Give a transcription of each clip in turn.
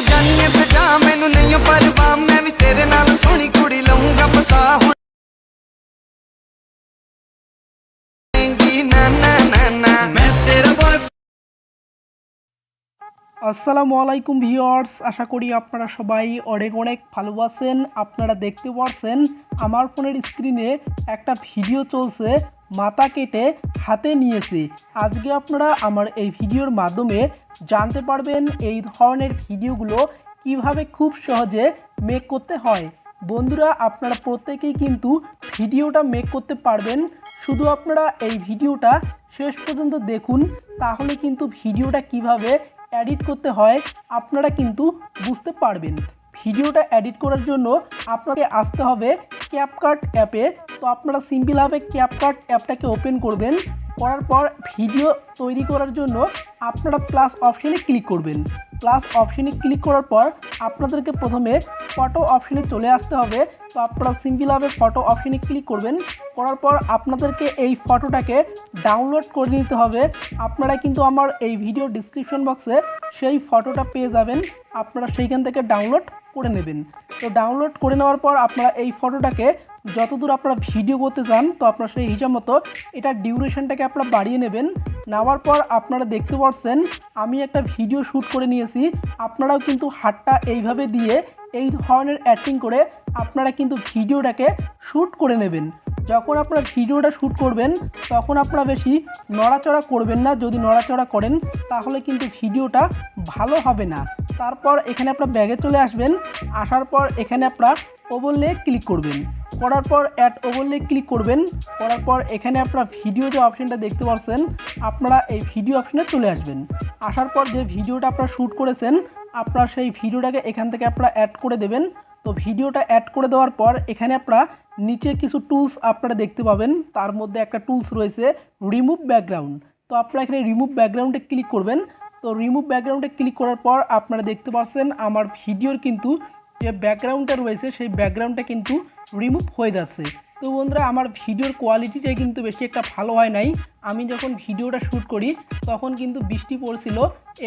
तू जानिए ते जा मैनू नहीं परवाह मैं भी तेरे नाल सोहनी कुड़ी लऊंगा फसा ना ना ना ना मैं तेरा बॉय। আসসালামু আলাইকুম ভিউয়ার্স, আশা করি আপনারা সবাই অনেক অনেক ভালো আছেন। আপনারা দেখতে পাচ্ছেন আমার ফোনের স্ক্রিনে একটা ভিডিও চলছে, মাথা কেটে হাতে নিয়েছি। আজকে আপনারা আমার এই ভিডিওর মাধ্যমে জানতে পারবেন এই ধরনের ভিডিওগুলো কিভাবে খুব সহজে মেক করতে হয়। বন্ধুরা, আপনারা প্রত্যেকেই কিন্তু ভিডিওটা মেক করতে পারবেন, শুধু আপনারা এই ভিডিওটা শেষ পর্যন্ত দেখুন, তাহলে কিন্তু ভিডিওটা কিভাবে এডিট করতে হয় আপনারা কিন্তু বুঝতে পারবেন। ভিডিওটা এডিট করার জন্য আপনাকে আসতে হবে ক্যাপকাট অ্যাপে। তো আপনারা সিম্পলভাবে ক্যাপকাট অ্যাপটাকে ওপেন করবেন, করার পর ভিডিও তৈরি করার জন্য আপনারা প্লাস অপশানে ক্লিক করবেন। প্লাস অপশানে ক্লিক করার পর আপনাদেরকে প্রথমে ফটো অপশানে চলে আসতে হবে। তো আপনারা সিম্পলভাবে ফটো অপশানে ক্লিক করবেন, করার পর আপনাদেরকে এই ফটোটাকে ডাউনলোড করে নিতে হবে। আপনারা কিন্তু আমার এই ভিডিও ডিসক্রিপশন বক্সে সেই ফটোটা পেয়ে যাবেন, আপনারা সেইখান থেকে ডাউনলোড করে নেবেন। তো ডাউনলোড করে নেওয়ার পর আপনারা এই ফটোটাকে যতদূর আপনারা ভিডিও করতে চান, তো আপনারা সেই হিসাব মতো এটার ডিউরেশনটাকে আপনারা বাড়িয়ে নেবেন। নেওয়ার পর আপনারা দেখতে পাচ্ছেন আমি একটা ভিডিও শ্যুট করে নিয়েছি। আপনারাও কিন্তু হাতটা এইভাবে দিয়ে এই ধরনের অ্যাক্টিং করে আপনারা কিন্তু ভিডিওটাকে শ্যুট করে নেবেন। যখন আপনারা ভিডিওটা শ্যুট করবেন তখন আপনারা বেশি নড়াচড়া করবেন না, যদি নড়াচড়া করেন তাহলে কিন্তু ভিডিওটা ভালো হবে না। তারপর এখানে আপনারা ব্যাগে চলে আসবেন, আসার পর এখানে আপনারা ওভারলে ক্লিক করবেন, করার পর অ্যাড ওভারলে ক্লিক করবেন, করার পর এখানে আপনারা ভিডিও যে অপশানটা দেখতে পাচ্ছেন আপনারা এই ভিডিও অপশানে চলে আসবেন। আসার পর যে ভিডিওটা আপনারা শ্যুট করেছেন আপনারা সেই ভিডিওটাকে এখান থেকে আপনারা অ্যাড করে দেবেন। তো ভিডিওটা অ্যাড করে দেওয়ার পর এখানে আপনারা নিচে কিছু টুলস আপনারা দেখতে পাবেন, তার মধ্যে একটা টুলস রয়েছে রিমুভ ব্যাকগ্রাউন্ড। তো আপনারা এখানে রিমুভ ব্যাকগ্রাউন্ডে ক্লিক করবেন। তো রিমুভ ব্যাকগ্রাউন্ডে ক্লিক করার পর আপনারা দেখতে পাচ্ছেন আমার ভিডিওর কিন্তু যে ব্যাকগ্রাউন্ডটা রয়েছে সেই ব্যাকগ্রাউন্ডটা কিন্তু রিমুভ হয়ে যাচ্ছে। তো বন্ধুরা, আমার ভিডিওর কোয়ালিটিটা কিন্তু বেশি একটা ভালো হয় নাই। আমি যখন ভিডিওটা শ্যুট করি তখন কিন্তু বৃষ্টি পড়ছিল,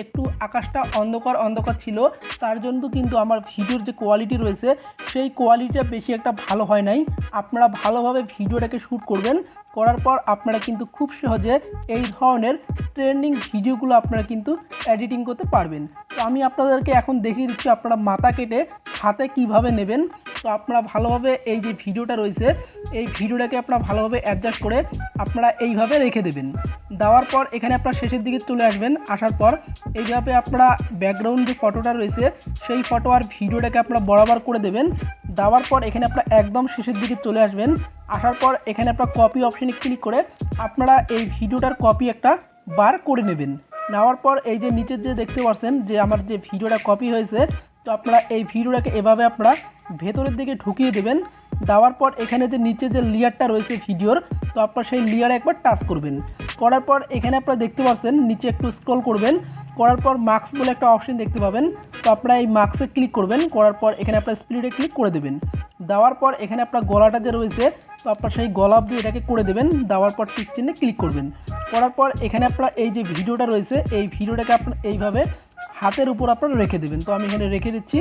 একটু আকাশটা অন্ধকার অন্ধকার ছিল, তার জন্য কিন্তু আমার ভিডিওর যে কোয়ালিটি রয়েছে সেই কোয়ালিটিটা বেশি একটা ভালো হয় নাই। আপনারা ভালোভাবে ভিডিওটাকে শ্যুট করবেন, করার পর আপনারা কিন্তু খুব সহজে এই ধরনের ট্রেন্ডিং ভিডিওগুলো আপনারা কিন্তু এডিটিং করতে পারবেন। তো আমি আপনাদেরকে এখন দেখিয়ে দিচ্ছি আপনারা মাথা কেটে হাতে কিভাবে নেবেন। তো আপনারা ভালোভাবে এই যে ভিডিওটা রয়েছে এই ভিডিওটাকে আপনারা ভালোভাবে অ্যাডজাস্ট করে আপনারা এইভাবে রেখে দেবেন। দেওয়ার পর এখানে আপনারা শেষের দিকে চলে আসবেন, আসার পর এইভাবে আপনারা ব্যাকগ্রাউন্ড যে ফটোটা রয়েছে সেই ফটো আর ভিডিওটাকে আপনারা বরাবর করে দেবেন। দেওয়ার পর এখানে আপনারা একদম শেষের দিকে চলে আসবেন, আসার পর এখানে আপনারা কপি অপশানে ক্লিক করে আপনারা এই ভিডিওটার কপি একটা বার করে নেবেন। নেওয়ার পর এই যে নিচের যে দেখতে পাচ্ছেন যে আমার যে ভিডিওটা কপি হয়েছে, তো আপনারা এই ভিডিওটাকে এভাবে আপনারা ভেতরের দিকে ঢুকিয়ে দেবেন। দেওয়ার পর এখানে যে নিচে যে লেয়ারটা রয়েছে ভিডিওর, তো আপনারা সেই লেয়ারে একবার টাচ করবেন। করার পর এখানে আপনারা দেখতে পাচ্ছেন নিচে একটু স্ক্রল করবেন, করার পর মার্কস বলে একটা অপশন দেখতে পাবেন। তো আপনারা এই মার্কসে ক্লিক করবেন, করার পর এখানে আপনারা স্প্লিটে ক্লিক করে দেবেন। দেওয়ার পর এখানে আপনার গলাটা যে রয়েছে তো আপনার সেই গলা দিয়ে এটাকে করে দেবেন। দেওয়ার পর টিক চিহ্নে ক্লিক করবেন, করার পর এখানে আপনারা এই যে ভিডিওটা রয়েছে এই ভিডিওটাকে আপনারা এইভাবে হাতের উপর আপনারা রেখে দেবেন। তো আমি এখানে রেখে দিচ্ছি।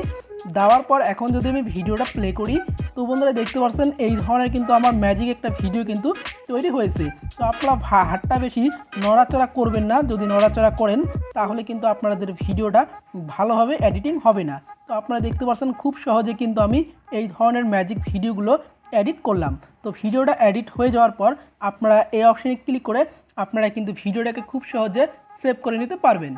দেওয়ার পর এখন যদি আমি ভিডিওটা প্লে করি তো বন্ধুরা দেখতে পাচ্ছেন এই ধরনের কিন্তু আমার ম্যাজিক একটা ভিডিও কিন্তু তৈরি হয়েছে। তো আপনারা হাতটা বেশি নড়াচড়া করবেন না, যদি নড়াচড়া করেন তাহলে কিন্তু আপনাদের ভিডিওটা ভালোভাবে এডিটিং হবে না। তো আপনারা দেখতে পাচ্ছেন খুব সহজে কিন্তু আমি এই ধরনের ম্যাজিক ভিডিওগুলো এডিট করলাম। তো ভিডিওটা এডিট হয়ে যাওয়ার পর আপনারা এই অপশানে ক্লিক করে আপনারা কিন্তু ভিডিওটাকে খুব সহজে সেভ করে নিতে পারবেন।